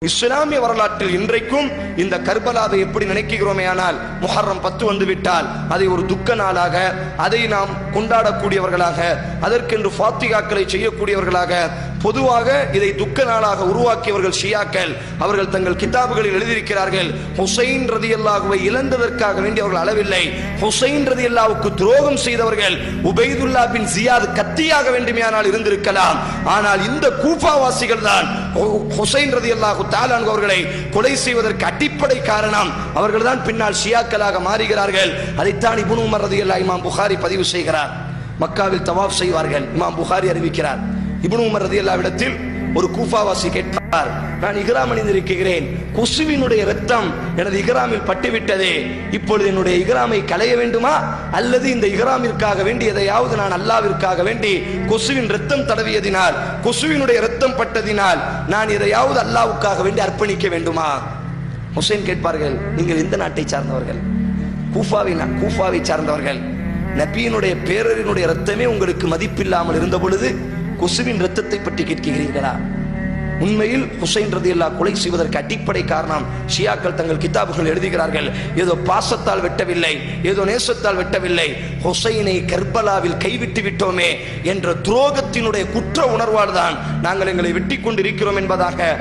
இஸ்லாமிய வரலாற்றில் இன்றைக்கும் இந்த கர்பலாவை எப்படி நினைக்கிறோமே, ஆனால் முஹர்ரம் 10 வந்துவிட்டால் அதை ஒரு துக்க நாளாக, அதை நாம் கொண்டாடக்கூடியவர்களாக, அதற்கென்று ஃபாத்திகாக்களை செய்யக்கூடியவர்களாக, பொதுவாக இதை துக்க நாளாக உருவாக்கியவர்கள் ஷியாக்கள். அவர்கள் தங்கள் கிதாபுகளில் எழுதியிருக்கிறார்கள், ஹுசைன் ரதியல்லாஹுவை இழந்ததற்காக வேண்டி அவர்கள் அளவில்லை, ஹுசைன் ரதியல்லாஹுக்கு துரோகம் செய்தவர்கள் உபைதுல்லா பின் ஜியாத் கத்தியாக வேண்டுமையானால் இருந்திருக்கலாம். ஆனால் இந்த கூஃபாவாசிகள் தான் ஹுசைன் ரதியல்லாஹு தஆலா அவர்களை கொலை செய்வதற்கு அடிப்படை காரணம். அவர்கள் தான் பின்னால் ஷியாக்களாக மாறுகிறார்கள். அதைத்தான் இப்னு உமர் ரதியல்லாஹு இமாம் புகாரி பதிவு செய்கிறார். மக்காவில் தவாப் செய்வார்கள். இமாம் புகாரி அறிவிக்கிறார், இப்னு உமர் ரதியல்லாஹு இடத்தில் ஒரு கூஃபாவாசி கேட்டார், நான் இஹ்ராம் அணிந்திருக்கிறேன், கொசுவினுடைய இரத்தம் எனது இஹ்ராமில் பட்டுவிட்டதே, இப்பொழுது என்னுடைய இஹ்ராமை களைய வேண்டுமா, அல்லது இந்த இஹ்ராமிற்காக வேண்டி எதையாவது நான் அல்லாஹ்விற்காக வேண்டி கொசுவின் இரத்தம் தடவியதினால், கொசுவினுடைய இரத்தம் பட்டதினால் நான் எதையாவது அல்லாஹ்வுக்காக வேண்டி அர்ப்பணிக்க வேண்டுமா? ஹுசைன் கேட்பார்கள், நீங்கள் எந்த நாட்டை சார்ந்தவர்கள்? கூஃபாவை சார்ந்தவர்கள். நபியினுடைய பேரரினுடைய இரத்தமே உங்களுக்கு மதிப்பில்லாமல் இருந்த பொழுது கொசுவின் இரத்தத்தை பற்றி கேட்கிறீர்களா? உண்மையில் ஹுசைன் ரதியல்லாஹு கொலை செய்வதற்கு அடிப்படை காரணம் ஷியாக்கள் தங்கள் கிதாபுகள் எழுதுகிறார்கள், ஏதோ பாசத்தால் வெட்டவில்லை, ஏதோ நேசத்தால் வெட்டவில்லை, ஹுசைனை கர்பலாவில் கைவிட்டு விட்டோமே என்ற துரோகத்தினுடைய குற்ற உணர்வால் தான் நாங்கள் எங்களை வெட்டி கொண்டிருக்கிறோம் என்பதாக